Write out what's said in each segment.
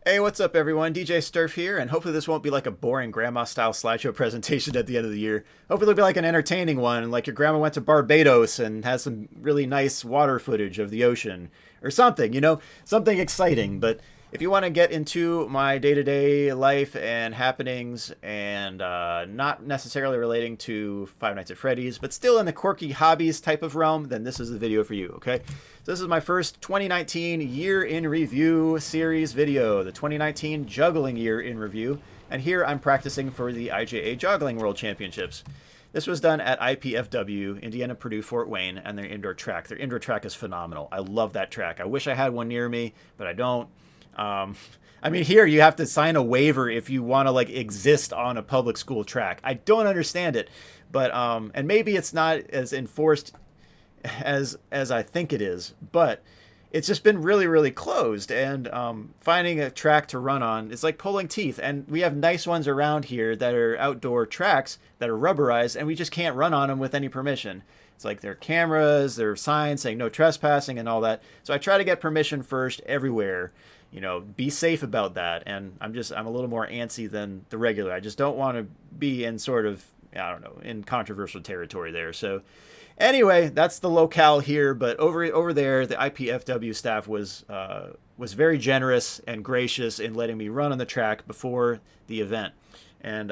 Hey, what's up, everyone? DJ Sterf here, and hopefully this won't be like a boring grandma-style slideshow presentation at the end of the year. Hopefully it'll be like an entertaining one, like your grandma went to Barbados and has some really nice water footage of the ocean, or something, something exciting. But if you want to get into my day-to-day life and happenings, and not necessarily relating to Five Nights at Freddy's, but still in the quirky hobbies type of realm, then this is the video for you, okay? So this is my first 2019 Year in Review series video, the 2019 Juggling Year in Review, and here I'm practicing for the IJA Juggling World Championships. This was done at IPFW, Indiana, Purdue, Fort Wayne, and their indoor track. Their indoor track is phenomenal. I love that track. I wish I had one near me, but I don't. I mean, here you have to sign a waiver if you want to like exist on a public school track. I don't understand it, but and maybe it's not as enforced as I think it is, but it's just been really closed. And finding a track to run on is like pulling teeth. And we have nice ones around here that are outdoor tracks that are rubberized, and we just can't run on them with any permission. It's like there are cameras, there are signs saying no trespassing and all that. So I try to get permission first everywhere. Be safe about that. And I'm a little more antsy than the regular. I just don't want to be in sort of, I don't know, in controversial territory there. So anyway, that's the locale here. But over there, the IPFW staff was very generous and gracious in letting me run on the track before the event. And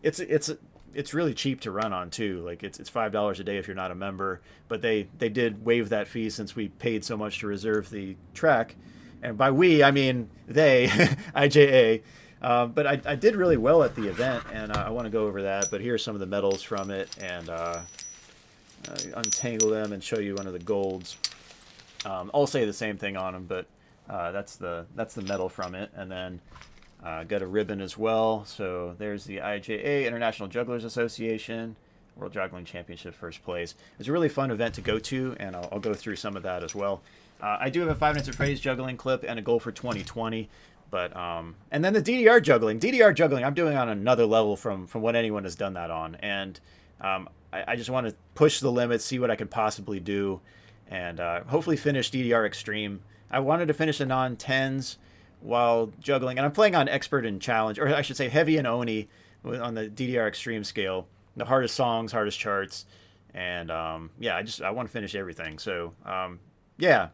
it's really cheap to run on too. Like it's $5 a day if you're not a member. But they did waive that fee since we paid so much to reserve the track. And by we, I mean they, IJA. But I did really well at the event, and I want to go over that. But here's some of the medals from it, and untangle them and show you one of the golds. I'll say the same thing on them, but that's the medal from it. And then got a ribbon as well. So there's the IJA, International Jugglers Association, World Juggling Championship, first place. It's a really fun event to go to, and I'll go through some of that as well. I do have a Five Nights at Freddy's juggling clip and a goal for 2020, but and then the DDR juggling. DDR juggling, I'm doing on another level from what anyone has done that on, and I just want to push the limits, see what I could possibly do, and hopefully finish DDR Extreme. I wanted to finish the non-10s while juggling, and I'm playing on Expert and Challenge, or I should say Heavy and Oni on the DDR Extreme scale. The hardest songs, hardest charts, and yeah, I want to finish everything. So yeah.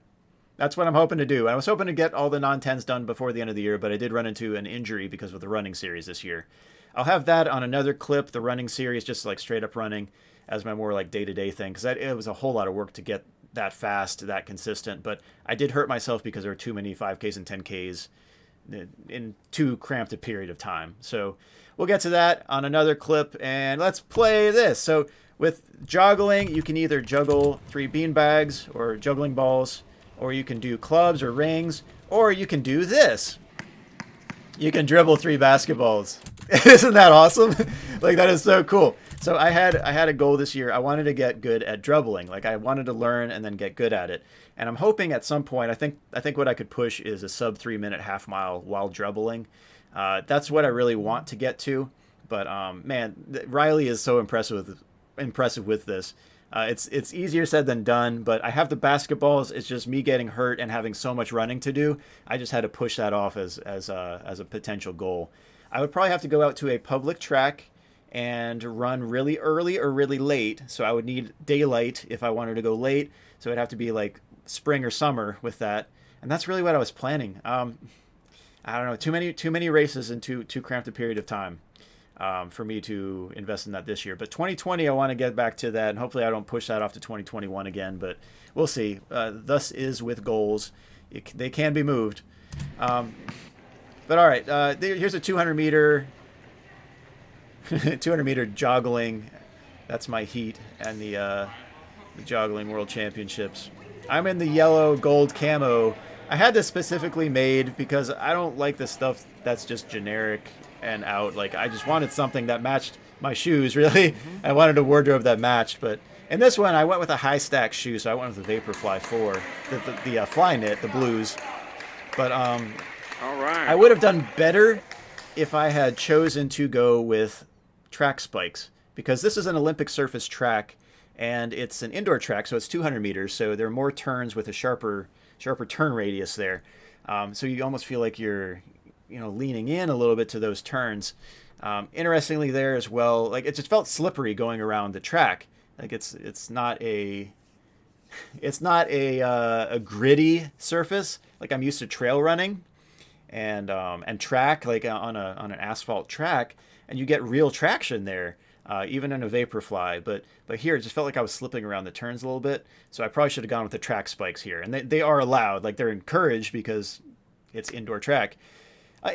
That's what I'm hoping to do. I was hoping to get all the non-10s done before the end of the year, but I did run into an injury because of the running series this year. I'll have that on another clip, the running series, just like straight up running as my more like day-to-day thing, because it was a whole lot of work to get that fast, that consistent. But I did hurt myself because there were too many 5Ks and 10Ks in too cramped a period of time. So we'll get to that on another clip, and let's play this. So with joggling, you can either juggle 3 beanbags or juggling balls, or you can do clubs or rings, or you can do this. You can dribble 3 basketballs. Isn't that awesome? Like, that is so cool. So I had a goal this year. I wanted to get good at dribbling. Like, I wanted to learn and then get good at it. And I'm hoping at some point, I think what I could push is a sub 3-minute half mile while dribbling. That's what I really want to get to. But man, Riley is so impressive with this. It's easier said than done, but I have the basketballs. It's just me getting hurt and having so much running to do. I just had to push that off as a potential goal. I would probably have to go out to a public track and run really early or really late. So I would need daylight if I wanted to go late. So it'd have to be like spring or summer with that. And that's really what I was planning. I don't know, too many races in too cramped a period of time. For me to invest in that this year. But 2020, I want to get back to that, and hopefully I don't push that off to 2021 again, but we'll see. Thus is with goals. They can be moved. But all right, here's a 200-meter 200-meter joggling. That's my heat, and the Juggling World Championships. I'm in the yellow gold camo. I had this specifically made because I don't like the stuff that's just generic and out. Like, I just wanted something that matched my shoes, really. I wanted a wardrobe that matched, but in this one I went with a high stack shoe, so I went with the Vaporfly 4, the fly knit, the blues. But all right, I would have done better if I had chosen to go with track spikes, because this is an Olympic surface track and it's an indoor track, so it's 200 meters, so there are more turns with a sharper turn radius there. So you almost feel like you're, leaning in a little bit to those turns. Interestingly, there as well, like it just felt slippery going around the track. Like it's not a a gritty surface like I'm used to trail running and track, like on an asphalt track, and you get real traction there, even in a Vaporfly. But here it just felt like I was slipping around the turns a little bit. So I probably should have gone with the track spikes here, and they are allowed, like they're encouraged because it's indoor track.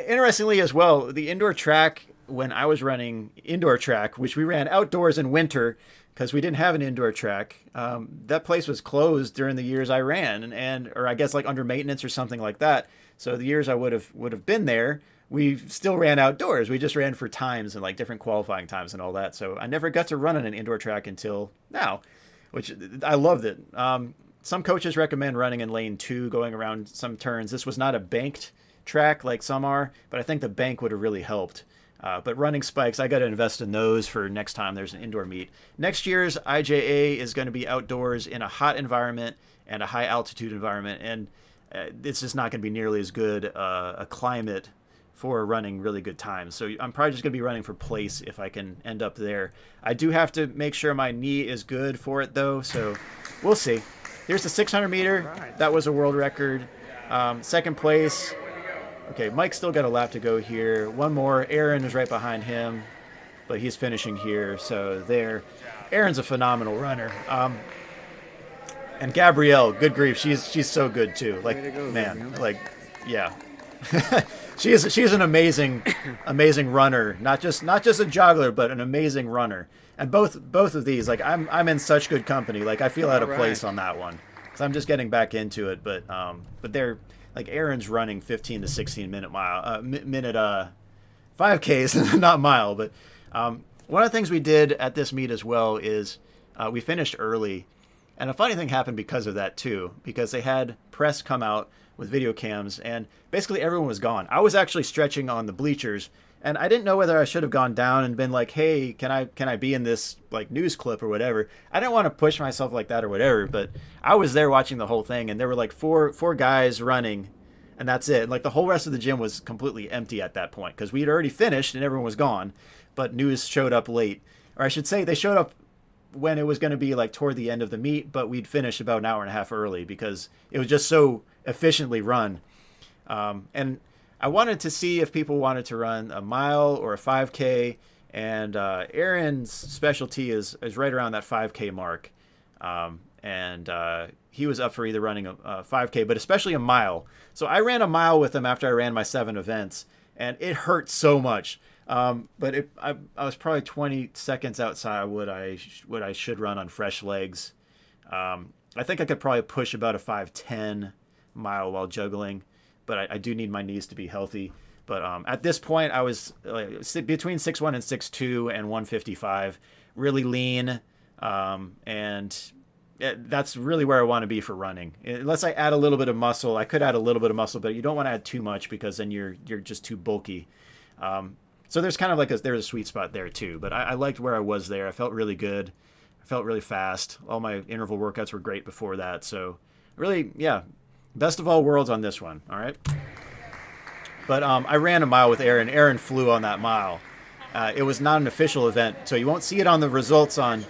Interestingly as well, the indoor track, when I was running indoor track, which we ran outdoors in winter because we didn't have an indoor track, that place was closed during the years I ran, or I guess like under maintenance or something like that. So the years I would have been there, we still ran outdoors. We just ran for times and like different qualifying times and all that. So I never got to run on an indoor track until now, which I loved it. Some coaches recommend running in lane 2, going around some turns. This was not a banked track like some are, but I think the bank would have really helped. But running spikes, I got to invest in those for next time there's an indoor meet. Next year's IJA is going to be outdoors in a hot environment and a high altitude environment, and it's just not going to be nearly as good a climate for running really good times. So I'm probably just going to be running for place if I can end up there. I do have to make sure my knee is good for it though, so we'll see. Here's the 600 meter. That was a world record. Second place. Okay, Mike's still got a lap to go here. One more. Aaron is right behind him, but he's finishing here. So there. Aaron's a phenomenal runner. And Gabrielle, good grief, she's so good too. Like, man, like, yeah. she's an amazing runner. Not just a juggler, but an amazing runner. And both of these, like, I'm in such good company. Like, I feel out of place on that one, because I'm just getting back into it. But they're, like, Aaron's running 15 to 16 minute 5Ks, not mile. But one of the things we did at this meet as well is we finished early, and a funny thing happened because of that too, because they had press come out with video cams, and basically everyone was gone. I was actually stretching on the bleachers, and I didn't know whether I should have gone down and been like, hey, can I be in this like news clip or whatever. I didn't want to push myself like that or whatever, but I was there watching the whole thing, and there were like four guys running, and that's it. Like, the whole rest of the gym was completely empty at that point because we had already finished and everyone was gone, but news showed up late. Or I should say they showed up when it was going to be like toward the end of the meet, but we'd finished about an hour and a half early because it was just so efficiently run. And I wanted to see if people wanted to run a mile or a 5K, and Aaron's specialty is right around that 5K mark. And he was up for either running a 5K, but especially a mile. So I ran a mile with him after I ran my 7 events, and it hurt so much. But I was probably 20 seconds outside what I should run on fresh legs. I think I could probably push about a 5:10 mile while juggling, but I do need my knees to be healthy. But at this point, I was between 6'1" and 6'2" and 155, really lean, and that's really where I want to be for running. Unless I add a little bit of muscle, I could add a little bit of muscle, but you don't want to add too much because then you're just too bulky. So there's kind of like there's a sweet spot there too. But I liked where I was there. I felt really good. I felt really fast. All my interval workouts were great before that. So really, yeah, best of all worlds on this one. All right. But I ran a mile with Aaron. Aaron flew on that mile. It was not an official event, so you won't see it on the results on.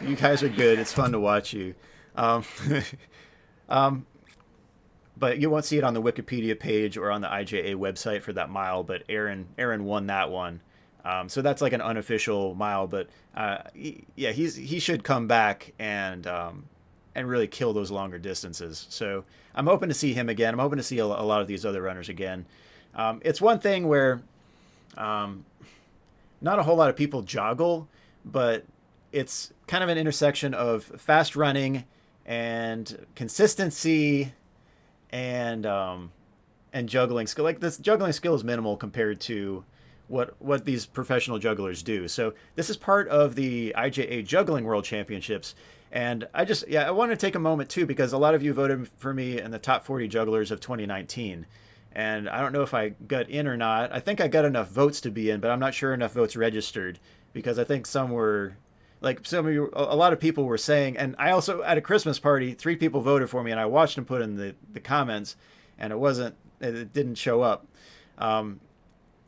You guys are good. It's fun to watch you. But you won't see it on the Wikipedia page or on the IJA website for that mile. But Aaron won that one. So that's like an unofficial mile. But yeah, he should come back and really kill those longer distances. So I'm hoping to see him again. I'm hoping to see a lot of these other runners again. It's one thing where not a whole lot of people joggle, but it's kind of an intersection of fast running and consistency and juggling skill. Like, this juggling skill is minimal compared to what these professional jugglers do. So this is part of the IJA Juggling World Championships. And I want to take a moment too, because a lot of you voted for me in the top 40 jugglers of 2019. And I don't know if I got in or not. I think I got enough votes to be in, but I'm not sure enough votes registered, because I think some were like some of you, a lot of people were saying, and I also at a Christmas party, 3 people voted for me, and I watched them put in the comments, and it didn't show up.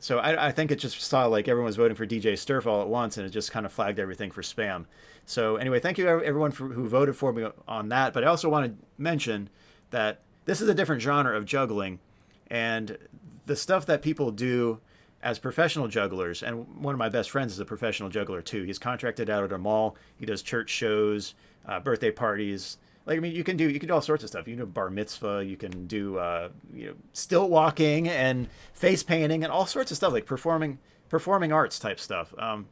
So I think it just saw like everyone was voting for DJ Sterf all at once, and it just kind of flagged everything for spam. So anyway, thank you everyone who voted for me on that. But I also want to mention that this is a different genre of juggling, and the stuff that people do as professional jugglers, and one of my best friends is a professional juggler too. He's contracted out at a mall. He does church shows, birthday parties. Like, I mean, you can do all sorts of stuff. You can do bar mitzvah. You can do stilt walking and face painting and all sorts of stuff, like performing arts type stuff. I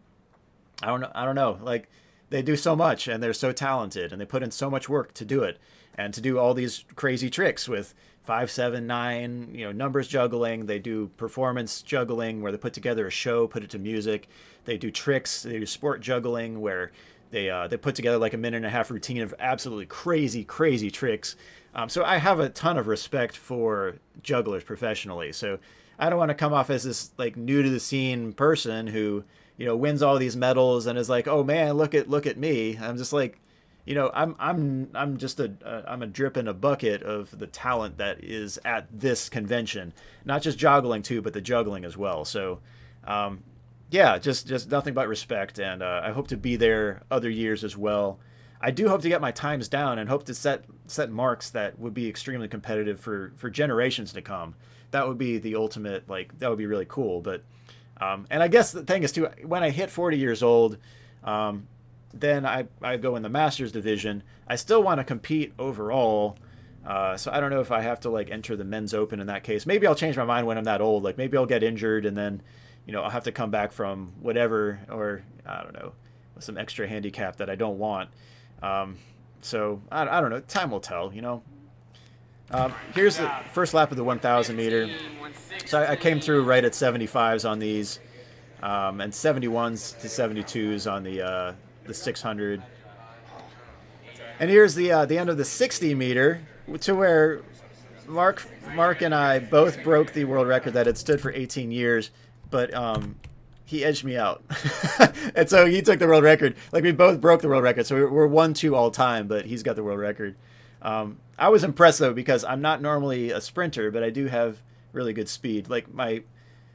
don't know. Like, they do so much, and they're so talented, and they put in so much work to do it, and to do all these crazy tricks with 5, 7, 9, numbers juggling. They do performance juggling where they put together a show, put it to music. They do tricks. They do sport juggling where they put together like a minute and a half routine of absolutely crazy tricks. So I have a ton of respect for jugglers professionally. So I don't want to come off as this like new to the scene person who wins all these medals and is like, oh man, look at me. I'm just like, I'm just I'm a drip in a bucket of the talent that is at this convention, not just joggling too, but the juggling as well. So, yeah, just nothing but respect, and I hope to be there other years as well. I do hope to get my times down and hope to set marks that would be extremely competitive for generations to come. That would be the ultimate, like, that would be really cool. But, and I guess the thing is too, when I hit 40 years old, then I go in the Masters division. I still want to compete overall. So I don't know if I have to like enter the men's open in that case. Maybe I'll change my mind when I'm that old. Like maybe I'll get injured and then, I'll have to come back from whatever, or I don't know, some extra handicap that I don't want. So I don't know. Time will tell, Here's the first lap of the 1,000 meter. So I came through right at 75s on these, and 71s to 72s on the 600. And here's the end of the 60 meter, to where Mark and I both broke the world record that had stood for 18 years. But he edged me out. And so he took the world record. Like, we both broke the world record. So we're 1-2 all time, but he's got the world record. I was impressed, though, because I'm not normally a sprinter, but I do have really good speed. Like, my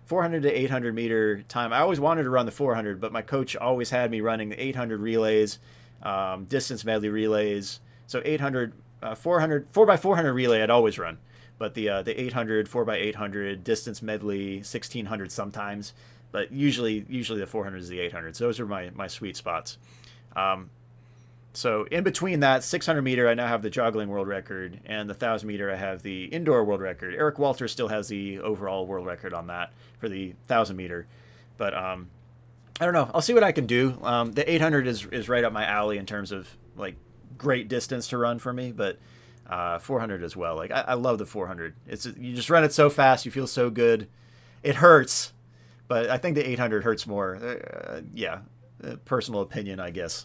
400 to 800 meter time, I always wanted to run the 400, but my coach always had me running the 800 relays, distance medley relays. So 800, 400, 4x400 relay I'd always run. But the 800, 4x800, distance medley, 1600 sometimes. But usually the 400 is the 800. So those are my sweet spots. So in between that, 600 meter, I now have the Joggling World Record. And the 1,000 meter, I have the Indoor World Record. Eric Walter still has the overall world record on that for the 1,000 meter. But I don't know. I'll see what I can do. The 800 is right up my alley in terms of like great distance to run for me. But 400 as well. Like I love the 400. You just run it so fast, you feel so good. It hurts, but I think the 800 hurts more. Personal opinion, I guess.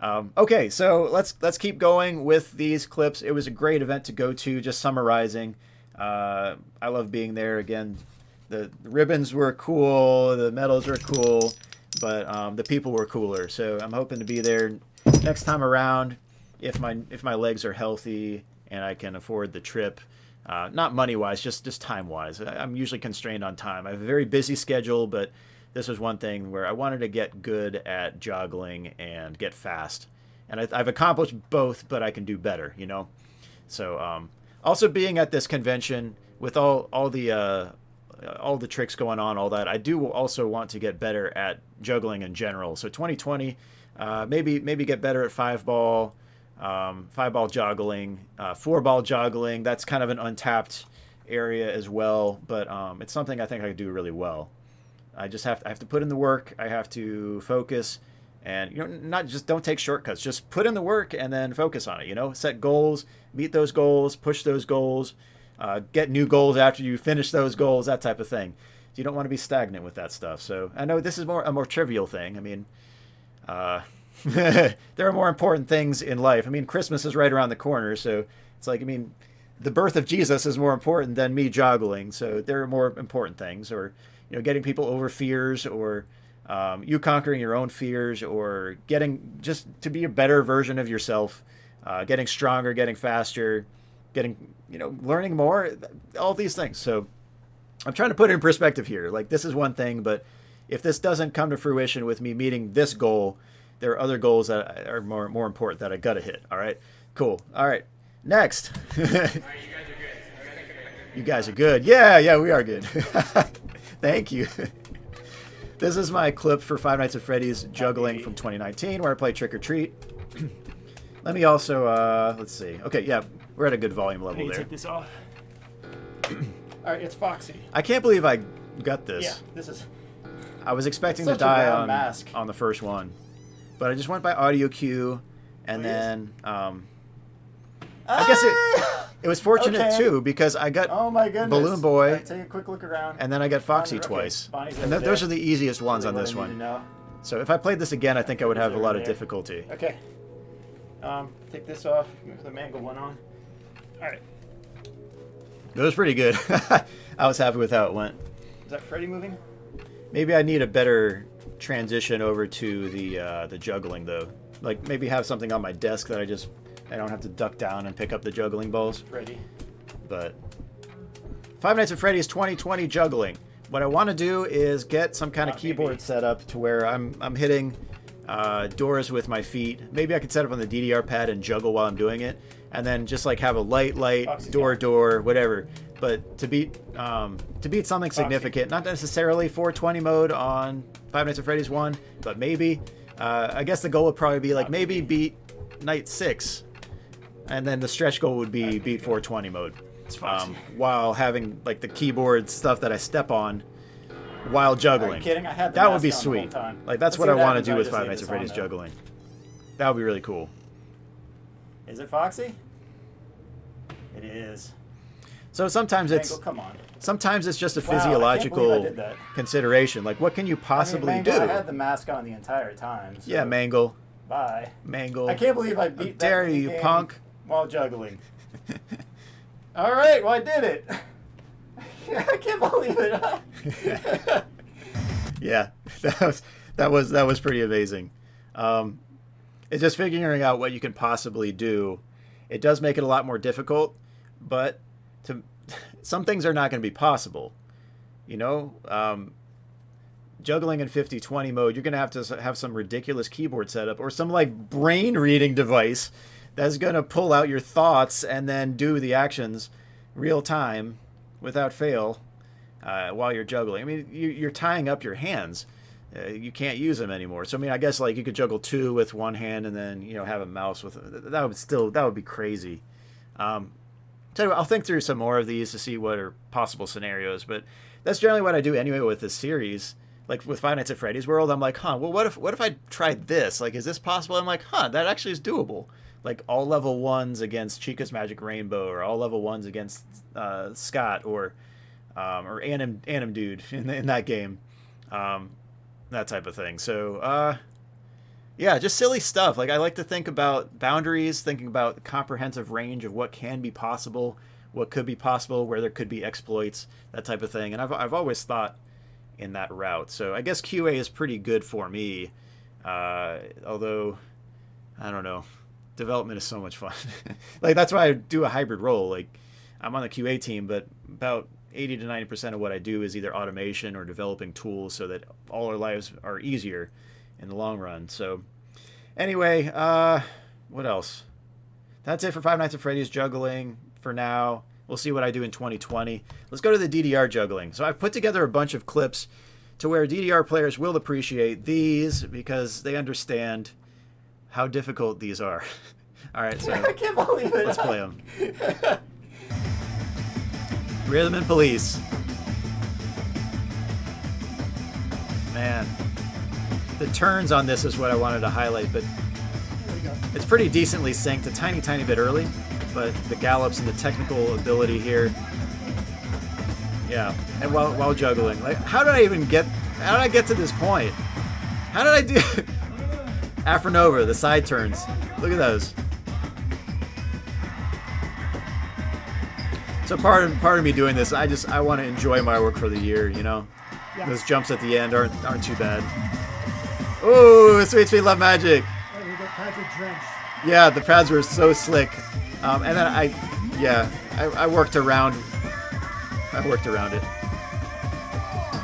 Okay, so let's keep going with these clips. It was a great event to go to. Just summarizing, I love being there. Again, the ribbons were cool, the medals were cool, but the people were cooler. So I'm hoping to be there next time around if my legs are healthy and I can afford the trip. Not money-wise, just time-wise. I'm usually constrained on time. I have a very busy schedule, but this was one thing where I wanted to get good at joggling and get fast. And I've accomplished both, but I can do better, So also being at this convention with all the tricks going on, all that, I do also want to get better at juggling in general. So 2020, maybe get better at 5-ball. 5-ball juggling, 4-ball juggling. That's kind of an untapped area as well, but it's something I think I could do really well. I have to put in the work. I have to focus, and don't take shortcuts. Just put in the work and then focus on it. Set goals, meet those goals, push those goals, get new goals after you finish those goals. That type of thing. You don't want to be stagnant with that stuff. So I know this is a more trivial thing. I mean, there are more important things in life. I mean, Christmas is right around the corner, so it's like, the birth of Jesus is more important than me joggling. So there are more important things, or getting people over fears, or you conquering your own fears or getting just to be a better version of yourself, getting stronger, getting faster, getting, learning more, all these things. So I'm trying to put it in perspective here. Like, this is one thing, but if this doesn't come to fruition with me meeting this goal, there are other goals that are more important that I got to hit. All right, cool. All right, next. All right, you guys are good. You guys are good. Yeah, we are good. Thank you. This is my clip for Five Nights at Freddy's Juggling from 2019, where I play Trick or Treat. Let me also, let's see. Okay, yeah, we're at a good volume level there. Take this off. All right, it's Foxy. I can't believe I got this. Yeah, this is... I was expecting to die on the first one, but I just went by audio cue, and then I guess it was fortunate too, because I got Balloon Boy. Right, take a quick look around. And then I got Foxy twice. And those are the easiest ones on this one. So if I played this again, I think I would have a lot of difficulty. Okay. Take this off. Put the mangled one on. All right. It was pretty good. I was happy with how it went. Is that Freddy moving? Maybe I need a better transition over to the juggling, though. Like, maybe have something on my desk that I don't have to duck down and pick up the juggling balls. Freddy. But Five Nights at Freddy's 2020 Juggling. What I want to do is get some kind of keyboard set up to where I'm hitting doors with my feet. Maybe I could set up on the DDR pad and juggle while I'm doing it, and then just like have a light, door, whatever. But to beat something significant, not necessarily 420 mode on Five Nights at Freddy's 1, but maybe. I guess the goal would probably be like maybe beat Night 6, and then the stretch goal would be beat 420 mode. While having like the keyboard stuff that I step on while juggling. Are you kidding? I had the that would be mask on the whole sweet. time. Like, that's what I want to do with Five Nights at Freddy's Juggling. That would be really cool. Is it Foxy? It is. So sometimes sometimes it's just a physiological consideration. Like, what can you possibly do? I had the mask on the entire time. So yeah, Mangle. Bye. Mangle. I can't believe I beat that dare you, punk. While juggling. All right, well, I did it. I can't believe it. Yeah, that was pretty amazing. It's just figuring out what you can possibly do. It does make it a lot more difficult, but some things are not going to be possible. Juggling in 50/20 mode, you're going to have some ridiculous keyboard setup or some like brain reading device that's going to pull out your thoughts and then do the actions real time without fail while you're juggling. I mean, you're tying up your hands. You can't use them anymore. So I mean, I guess like you could juggle 2 with one hand and then have a mouse with that would be crazy. So I'll think through some more of these to see what are possible scenarios, but that's generally what I do anyway with this series. Like with Five Nights at Freddy's World, I'm like, well, what if I tried this? Like, is this possible? I'm like, that actually is doable. Like all level 1s against Chica's Magic Rainbow, or all level 1s against Scott or Anim Dude in that game, that type of thing. So yeah, just silly stuff. Like, I like to think about boundaries, thinking about the comprehensive range of what can be possible, what could be possible, where there could be exploits, that type of thing. And I've always thought in that route. So I guess QA is pretty good for me, although I don't know. Development is so much fun. Like, that's why I do a hybrid role. Like, I'm on the QA team, but about 80 to 90% of what I do is either automation or developing tools so that all our lives are easier in the long run. So anyway, what else? That's it for Five Nights at Freddy's Juggling for now. We'll see what I do in 2020. Let's go to the DDR Juggling. So I've put together a bunch of clips to where DDR players will appreciate these because they understand how difficult these are. All right, so I can't believe it. Let's play them. Rhythm and Police. Man, the turns on this is what I wanted to highlight, but it's pretty decently synced, a tiny bit early, but the gallops and the technical ability here. Yeah, and while juggling. Like, how did I get to this point? How did I do Afronova, the side turns. Look at those. So part of me doing this, I want to enjoy my work for the year, Yeah. Those jumps at the end aren't too bad. Ooh, sweet, sweet love magic. Oh, the pads are drenched. Yeah, the pads were so slick. And then I worked around. I worked around it.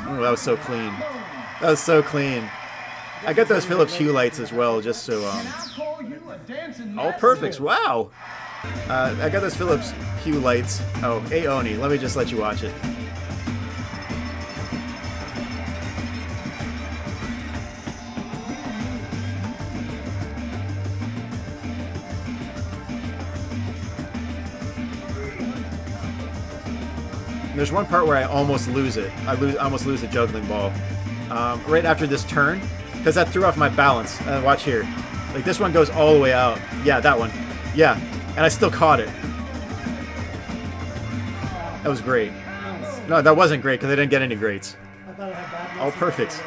Ooh, that was so clean. That was so clean. I got those Philips Hue lights as well, just so all perfects. Wow. I got those Philips Hue lights. Oh, hey Oni, let me just let you watch it. There's one part where I almost lose it. I almost lose the juggling ball. Right after this turn, because that threw off my balance. Watch here. Like this one goes all the way out. Yeah, that one. Yeah, and I still caught it. That was great. No, that wasn't great because I didn't get any greats. All perfects.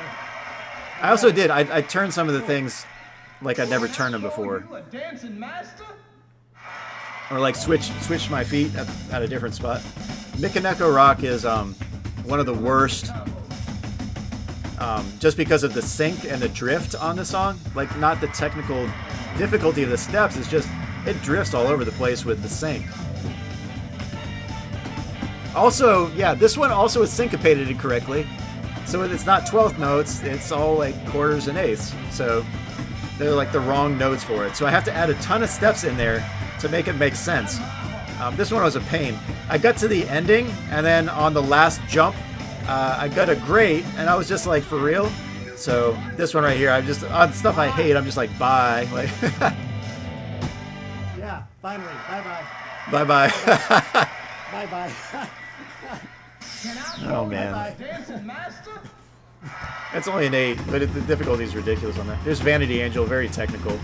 I also did. I turned some of the things like I'd never turned them before. Or like switch my feet at a different spot. Mikaneko Rock is one of the worst, just because of the sync and the drift on the song. Like, not the technical difficulty of the steps, it's just it drifts all over the place with the sync. Also, yeah, this one also is syncopated incorrectly. So it's not 12th notes, it's all like quarters and eighths. So they're like the wrong notes for it. So I have to add a ton of steps in there to make it make sense. This one was a pain. I got to the ending, and then on the last jump, I got a great, and I was just like, for real? So this one right here, I'm just, on stuff I hate, I'm just like, bye. Like, yeah, finally. Bye-bye. Bye-bye. Bye-bye. Oh, man. Bye-bye. It's only an 8, but the difficulty is ridiculous on that. There's Vanity Angel, very technical.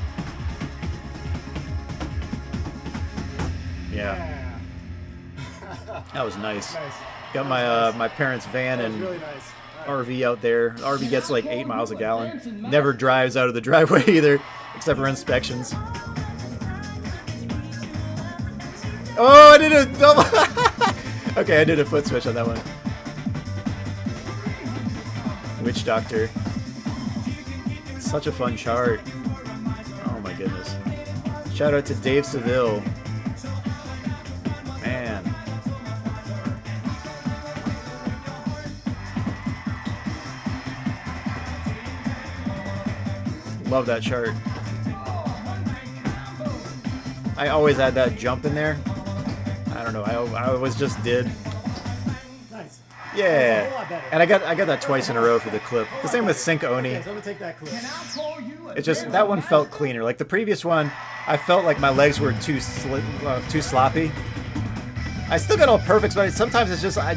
Yeah. That was nice. Got my parents' van and Really nice. RV out there. RV gets like 8 miles a gallon. Never drives out of the driveway either, except for inspections. Oh, I did a double. Okay, I did a foot switch on that one. Witch Doctor. Such a fun chart. Oh my goodness. Shout out to Dave Seville. Man. Love that chart. I always had that jump in there. I don't know. I always just did. Nice. Yeah. And I got that twice in a row for the clip. The same with Sync Oni. Okay, so I'm gonna take that clip. It's just that one felt cleaner. Like the previous one, I felt like my legs were too sloppy. I still got all perfects, but sometimes it's just I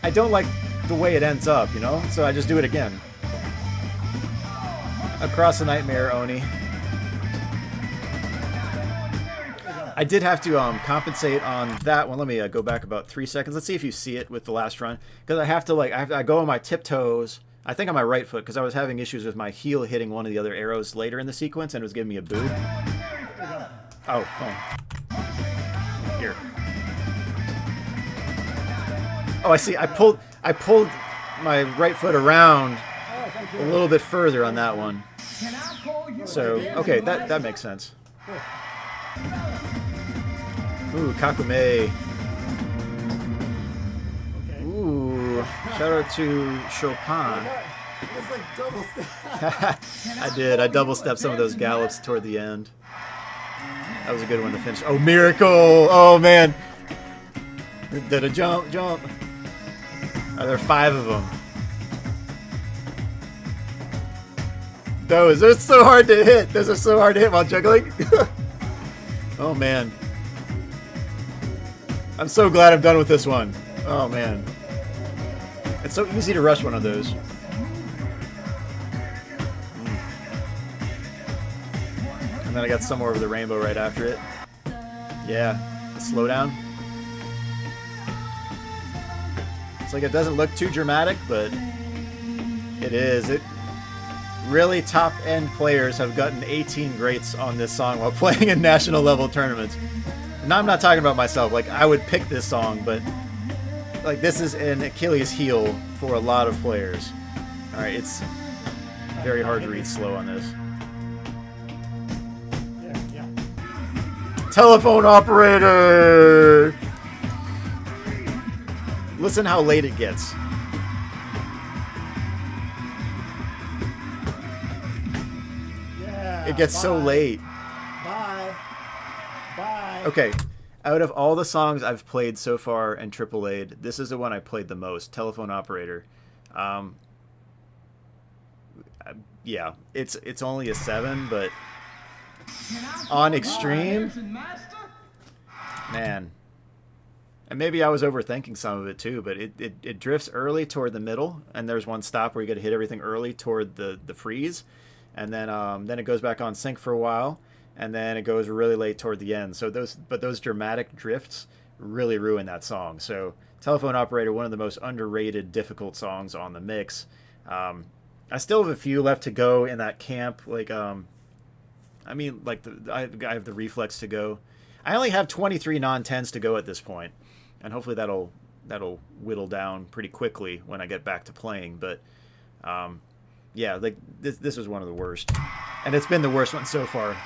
don't like the way it ends up, you know. So I just do it again. Across the Nightmare, Oni. I did have to compensate on that one. Let me go back about 3 seconds. Let's see if you see it with the last run. Because I have to I go on my tiptoes. I think on my right foot because I was having issues with my heel hitting one of the other arrows later in the sequence and it was giving me a boot. Oh. Here. Oh, I see. I pulled my right foot around a little bit further on that one. So, okay, that makes sense. Ooh, Kakume. Ooh, shout out to Chopin. It's like double step. I did. I double stepped some of those gallops toward the end. That was a good one to finish. Oh, Miracle! Oh, man. Did a jump. Oh, there are 5 of them. Those are so hard to hit. Those are so hard to hit while juggling. Oh, man. I'm so glad I'm done with this one. Oh, man. It's so easy to rush one of those. And then I got somewhere over the rainbow right after it. Yeah. Slow down. It's like it doesn't look too dramatic, but it is. It really top-end players have gotten 18 greats on this song while playing in national level tournaments. And I'm not talking about myself. Like, I would pick this song, but like this is an Achilles heel for a lot of players. All right, it's Very hard to read slow on this. Yeah. Telephone operator! Listen how late it gets. Yeah. It gets so late. Bye. Bye. Okay, out of all the songs I've played so far and AAA'd, this is the one I played the most, Telephone Operator. Yeah, it's only a 7, but on extreme, man. And maybe I was overthinking some of it too, but it drifts early toward the middle, and there's one stop where you got to hit everything early toward the freeze, and then it goes back on sync for a while, and then it goes really late toward the end. So those dramatic drifts really ruin that song. So Telephone Operator, one of the most underrated, difficult songs on the mix. I still have a few left to go in that camp. Like, I have the reflex to go. I only have 23 non-10s to go at this point, and hopefully that'll whittle down pretty quickly when I get back to playing. But yeah, like this was one of the worst, and it's been the worst one so far.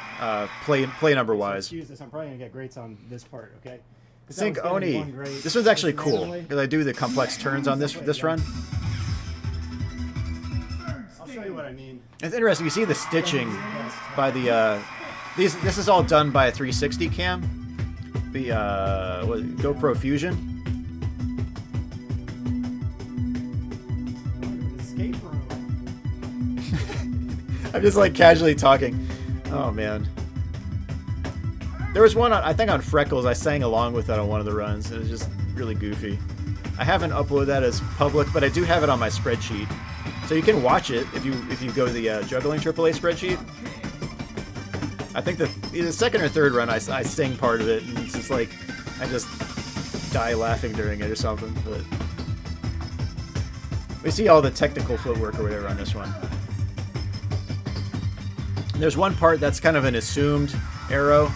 Play number wise. Excuse this. I'm probably gonna get greats on this part. Okay. Sync Oni. This one's actually cool because I do the complex turns on this run. I'll show you what I mean. It's interesting. You see the stitching by the this is all done by a 360 cam. The GoPro Fusion. Escape room. I'm just like casually talking. Oh man. There was one I think on Freckles. I sang along with that on one of the runs. It was just really goofy. I haven't uploaded that as public, but I do have it on my spreadsheet, so you can watch it if you go to the Juggling AAA spreadsheet. I think the second or third run I sing part of it, and it's just like I just die laughing during it or something. But we see all the technical footwork or whatever on this one. There's one part that's kind of an assumed arrow.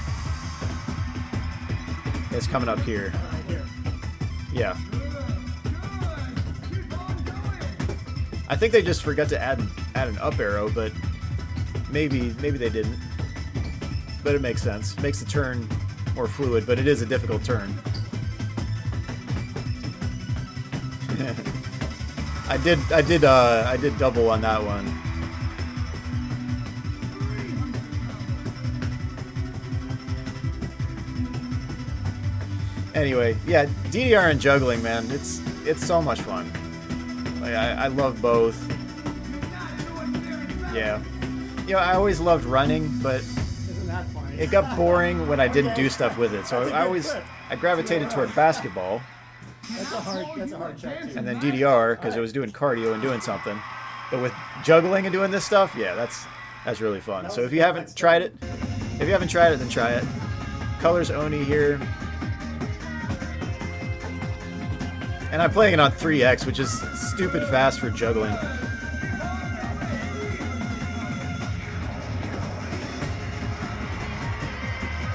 It's coming up here. Yeah. I think they just forgot to add an up arrow, but maybe they didn't. But it makes sense. Makes the turn more fluid, but it is a difficult turn. I did double on that one. Anyway, yeah, DDR and juggling, man, it's so much fun. Like, I love both. Yeah, you know, I always loved running, but it got boring when I didn't do stuff with it. So I gravitated toward basketball. That's a hard check too. And then DDR because it was doing cardio and doing something. But with juggling and doing this stuff, yeah, that's really fun. So if you haven't tried it, then try it. Colors Oni here. And I'm playing it on 3x, which is stupid fast for juggling.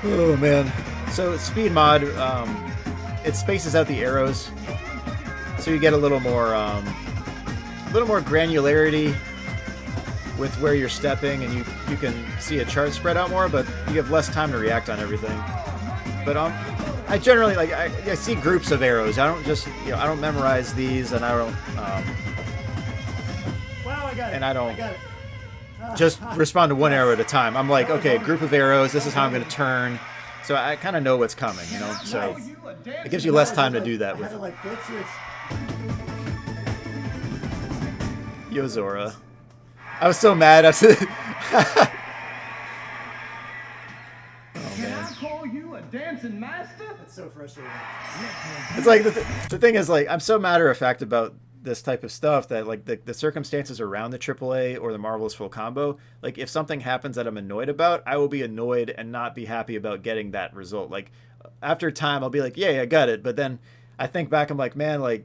Oh man. So speed mod, it spaces out the arrows, so you get a little more granularity with where you're stepping, and you can see a chart spread out more, but you have less time to react on everything. But I generally I see groups of arrows. I don't just I don't memorize these, and I don't Wow, I got it. and I don't I got it. just respond to one arrow at a time. I'm like, okay, group of arrows. This is how I'm going to turn. So I kind of know what's coming, you know. So it gives you less time to do that with Yozora. I was so mad. Oh man. Call you a dancing master? That's so frustrating. It's like the thing is, like, I'm so matter of fact about this type of stuff that like the circumstances around the AAA or the Marvelous Full Combo, like if something happens that I'm annoyed about, I will be annoyed and not be happy about getting that result. Like after time I'll be like, yeah, I got it, but then I think back, I'm like, man, like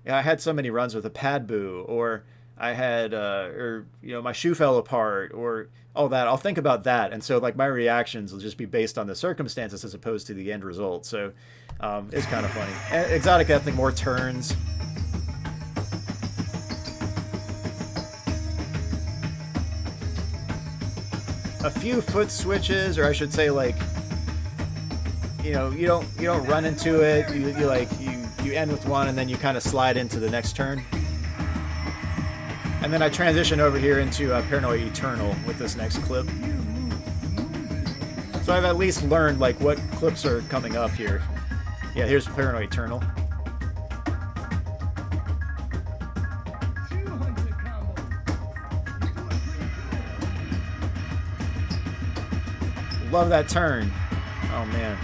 I had so many runs with a pad boo, or I had or my shoe fell apart, or all that. I'll think about that, and so like my reactions will just be based on the circumstances as opposed to the end result. So it's kind of funny. Exotic Ethnic, more turns. a few foot switches, or I should say, like, you know, you don't run into it. You end with one, and then you kind of slide into the next turn. And then I transition over here into Paranoid Eternal with this next clip. So I've at least learned like what clips are coming up here. Yeah, here's Paranoid Eternal. Love that turn. Oh man.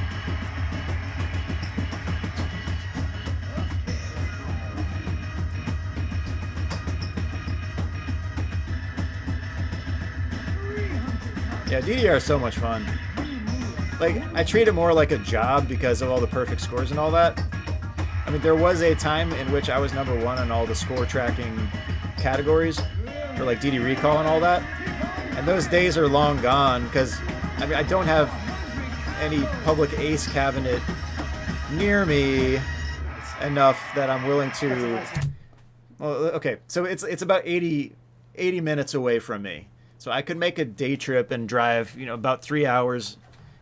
Yeah, DDR is so much fun. Like, I treat it more like a job because of all the perfect scores and all that. I mean, there was a time in which I was #1 on all the score tracking categories for like DD Recall and all that. And those days are long gone because, I mean, I don't have any public ace cabinet near me enough that I'm willing to... Well, okay, so it's about 80 minutes away from me. So I could make a day trip and drive, you know, about 3 hours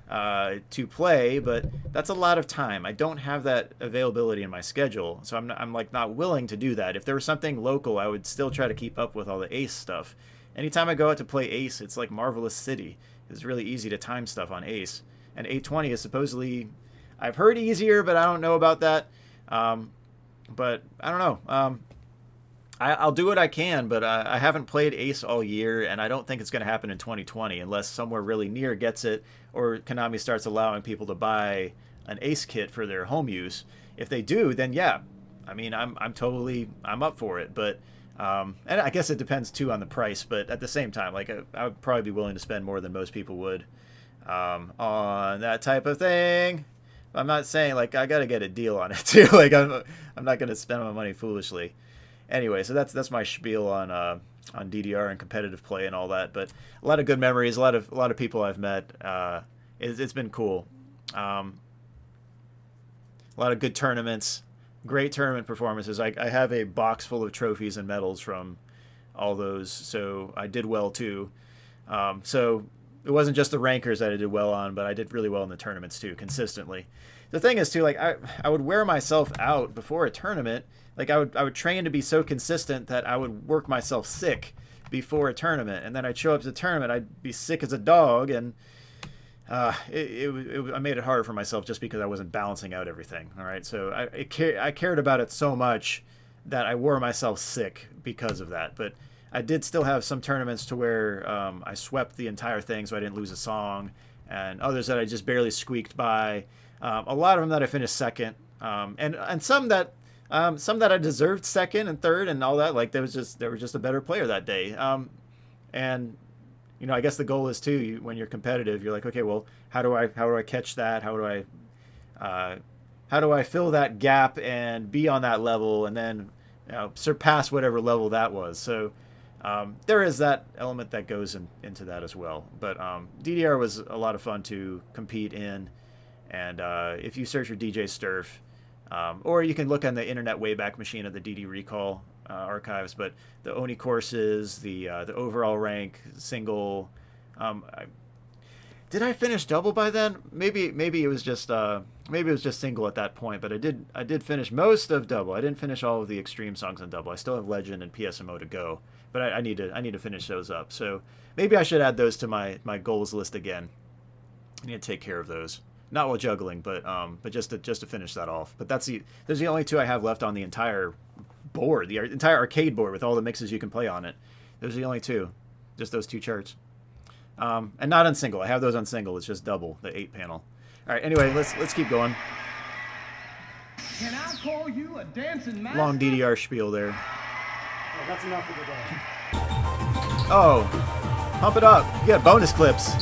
to play, but that's a lot of time. I don't have that availability in my schedule, so I'm like not willing to do that. If there was something local, I would still try to keep up with all the Ace stuff. Anytime I go out to play Ace, it's like Marvelous City. It's really easy to time stuff on Ace, and 820 is supposedly, I've heard, easier, but I don't know about that. But I don't know. I'll do what I can, but I haven't played Ace all year, and I don't think it's going to happen in 2020 unless somewhere really near gets it, or Konami starts allowing people to buy an Ace kit for their home use. If they do, then yeah, I mean, I'm up for it. But and I guess it depends too on the price. But at the same time, like I would probably be willing to spend more than most people would on that type of thing. I'm not saying like I got to get a deal on it too. Like I'm not going to spend my money foolishly. Anyway, so that's my spiel on DDR and competitive play and all that. But a lot of good memories, a lot of people I've met. It's been cool. A lot of good tournaments, great tournament performances. I have a box full of trophies and medals from all those, so I did well too. So it wasn't just the rankers that I did well on, but I did really well in the tournaments too, consistently. The thing is too, like I would wear myself out before a tournament. Like I would train to be so consistent that I would work myself sick before a tournament, and then I'd show up to the tournament, I'd be sick as a dog, and I made it harder for myself just because I wasn't balancing out everything. All right, so I cared about it so much that I wore myself sick because of that. But I did still have some tournaments to where I swept the entire thing, so I didn't lose a song, and others that I just barely squeaked by. A lot of them that I finished second, and some that I deserved second and third and all that. Like they were just a better player that day. And you know, I guess the goal is too, when you're competitive, you're like, okay, well, how do I catch that? How do I fill that gap and be on that level and then, you know, surpass whatever level that was. So there is that element that goes into that as well. But DDR was a lot of fun to compete in. And if you search for DJ Sterf, or you can look on the Internet Wayback Machine of the DD Recall archives, but the Oni courses, the overall rank, single. Did I finish double by then? Maybe it was just single at that point. But I did finish most of double. I didn't finish all of the extreme songs on double. I still have Legend and PSMO to go, but I need to finish those up. So maybe I should add those to my goals list again. I need to take care of those. Not while juggling, but just to finish that off. But there's the only two I have left on the entire board, the entire arcade board with all the mixes you can play on it. Those are the only two, just those two charts, and not on single. I have those on single. It's just double, the 8-panel. All right. Anyway, let's keep going. Can I call you a dancing master? Long DDR spiel there. Oh, that's enough for the day. Oh, pump it up. You got bonus clips.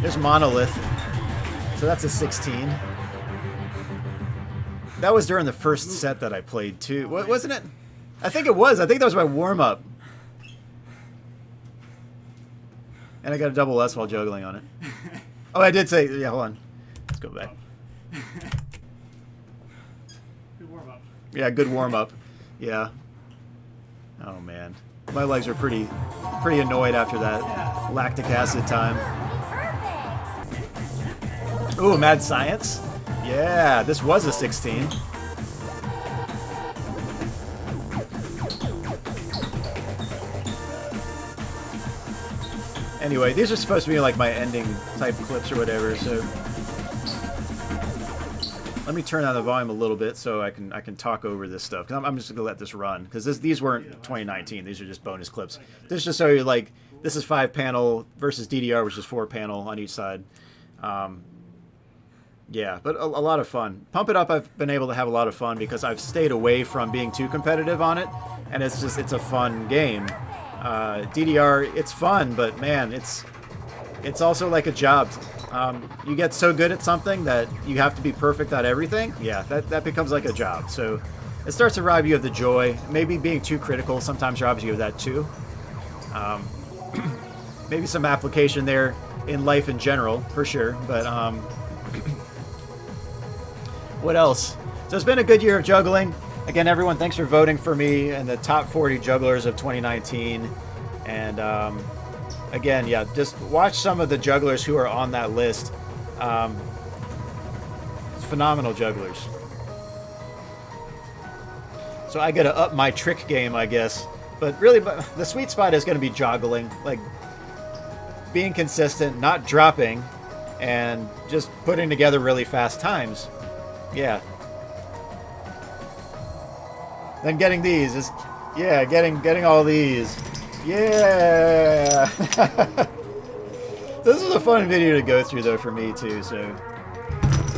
There's Monolith. So that's a 16. That was during the first set that I played too. Wasn't it? I think it was. I think that was my warm-up. And I got a double S while juggling on it. Oh, I did say, yeah, hold on. Let's go back. Good warm-up. Yeah, good warm-up. Yeah. Oh man, my legs are pretty annoyed after that lactic acid time. Ooh, Mad Science. Yeah, this was a 16. Anyway, these are supposed to be like my ending type clips or whatever, so let me turn down the volume a little bit so I can talk over this stuff, because I'm just gonna let this run, because these weren't 2019, these are just bonus clips. This just show you, like, this is 5-panel versus DDR, which is 4-panel on each side. Yeah, but a lot of fun. Pump It Up, I've been able to have a lot of fun because I've stayed away from being too competitive on it, and it's a fun game. DDR, it's fun, but man, it's also like a job. You get so good at something that you have to be perfect at everything. Yeah, that becomes like a job. So it starts to rob you of the joy. Maybe being too critical sometimes robs you of that too. Maybe some application there in life in general, for sure. But what else? So it's been a good year of juggling. Again, everyone, thanks for voting for me in the top 40 jugglers of 2019. And again, yeah, just watch some of the jugglers who are on that list. Phenomenal jugglers. So I got to up my trick game, I guess. But really, the sweet spot is going to be joggling. Like, being consistent, not dropping, and just putting together really fast times. Yeah. Then getting these is, yeah, getting all these. Yeah. This is a fun video to go through though for me too, so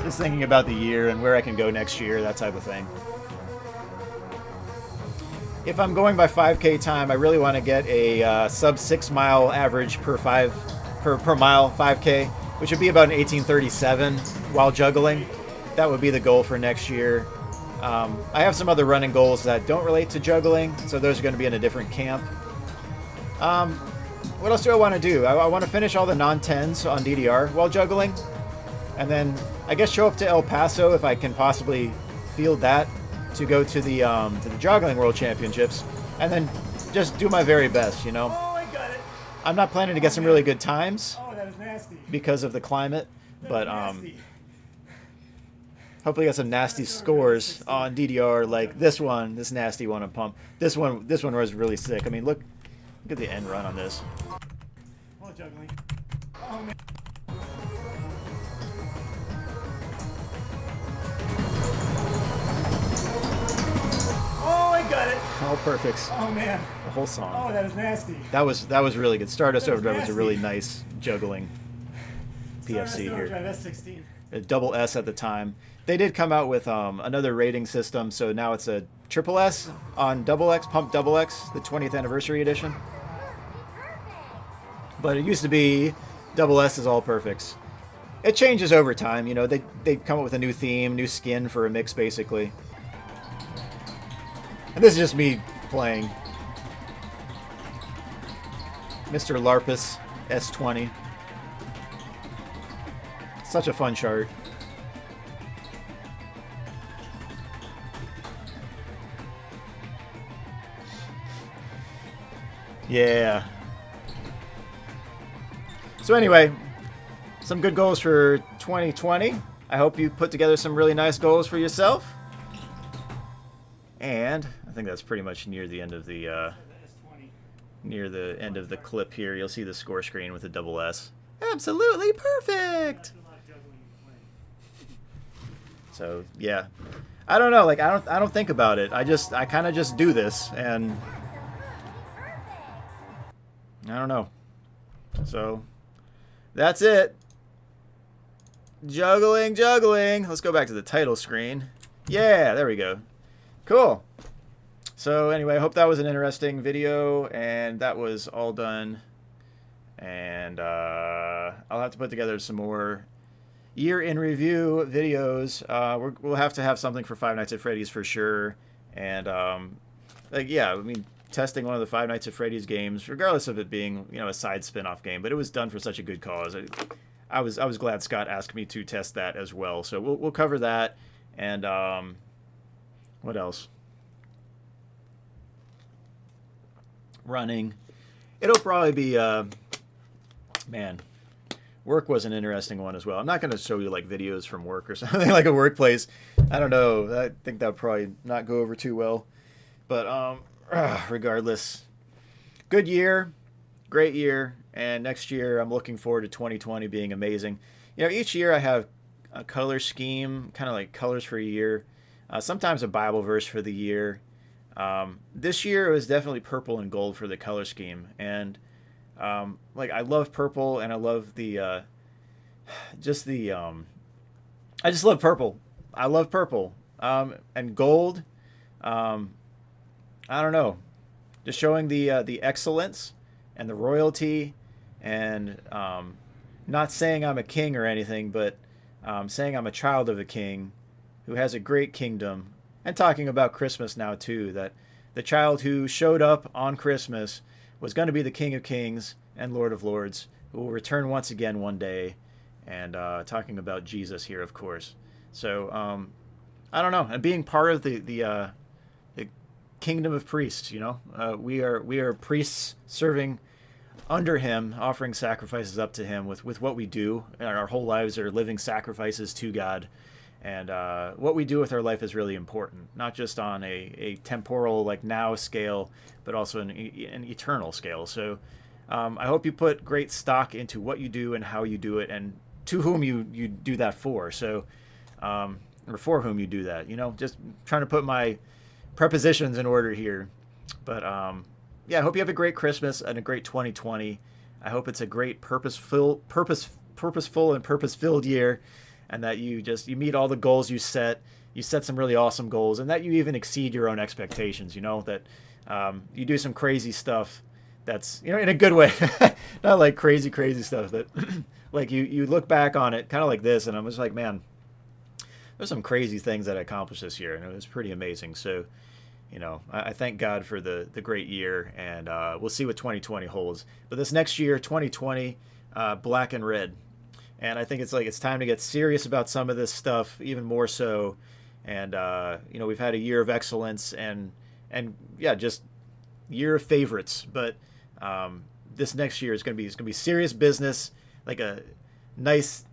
just thinking about the year and where I can go next year, that type of thing. If I'm going by 5K time, I really want to get a sub 6 mile average per mile 5K, which would be about an 18:37 while juggling. That would be the goal for next year. I have some other running goals that don't relate to juggling, so those are going to be in a different camp. What else do I want to do? I want to finish all the non-10s on DDR while juggling, and then I guess show up to El Paso if I can possibly field that to go to the Juggling World Championships, and then just do my very best, you know? Oh, I got it. I'm not planning to get some really good times Oh, that is nasty. because of the climate, but Nasty. hopefully get some nasty scores on DDR, like this nasty one on Pump. This one was really sick. I mean, look at the end run on this. Oh, juggling. Oh, man. Oh, I got it. All perfects. Oh, man. The whole song. Oh, that is nasty. That was really good. Stardust That is Overdrive was a nasty. really nice juggling PFC here. S16. A double S at the time. They did come out with another rating system, so now it's a triple S on double X, Pump Double X, the 20th anniversary edition. But it used to be double S is all perfects. It changes over time, you know. They come up with a new theme, new skin for a mix, basically. And this is just me playing Mr. Larpus S20. Such a fun chart. Yeah. So anyway, some good goals for 2020. I hope you put together some really nice goals for yourself. And I think that's pretty much near the end of the clip here. You'll see the score screen with a double S. Absolutely perfect. So yeah, I don't know. Like I don't think about it. I kind of just do this, and I don't know. So that's it. Juggling. Let's go back to the title screen. Yeah, there we go. Cool. So anyway, I hope that was an interesting video, and that was all done. And I'll have to put together some more year in review videos. We'll have to have something for Five Nights at Freddy's for sure. And like, yeah, I mean, testing one of the Five Nights at Freddy's games, regardless of it being, you know, a side spin-off game, but it was done for such a good cause. I was glad Scott asked me to test that as well. So we'll cover that. And what else? running. It'll probably be, man, work was an interesting one as well. I'm not going to show you like videos from work or something like a workplace. I don't know. I think that would probably not go over too well. But regardless, good year, great year. And next year, I'm looking forward to 2020 being amazing. You know, each year I have a color scheme, kind of like colors for a year. Sometimes a Bible verse for the year. This year it was definitely purple and gold for the color scheme. And like I love purple, and I love the I just love purple. I love purple. And gold. I don't know. Just showing the excellence and the royalty, and not saying I'm a king or anything, but saying I'm a child of a king who has a great kingdom, and talking about Christmas now too, that the child who showed up on Christmas was going to be the King of Kings and Lord of Lords, who will return once again one day, and talking about Jesus here, of course. So I don't know, and being part of the kingdom of priests, you know, we are priests serving under him, offering sacrifices up to him with what we do. And our whole lives are living sacrifices to God. And what we do with our life is really important, not just on a temporal, like now scale, but also an eternal scale. So I hope you put great stock into what you do and how you do it, and to whom you do that for. So, or for whom you do that, you know, just trying to put my prepositions in order here. But yeah, I hope you have a great Christmas and a great 2020. I hope it's a great purposeful and purpose-filled year, and that you meet all the goals you set some really awesome goals, and that you even exceed your own expectations, you know, that you do some crazy stuff that's, you know, in a good way, not like crazy stuff, that like you look back on it kind of like this, and I'm just like, man, there's some crazy things that I accomplished this year, and it was pretty amazing. So, you know, I thank God for the great year, and we'll see what 2020 holds. But this next year, 2020, black and red. And I think it's time to get serious about some of this stuff, even more so. And, you know, we've had a year of excellence, and yeah, just year of favorites. But this next year is going to be serious business, like a nice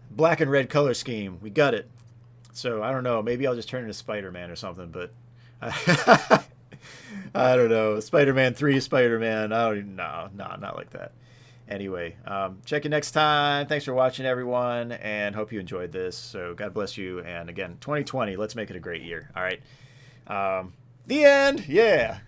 black and red color scheme. We got it. So I don't know, maybe I'll just turn into Spider-Man or something, but I don't know. Spider-Man 3, Spider-Man. No, not like that. Anyway, check you next time. Thanks for watching, everyone, and hope you enjoyed this. So God bless you. And again, 2020, let's make it a great year. All right. The end. Yeah.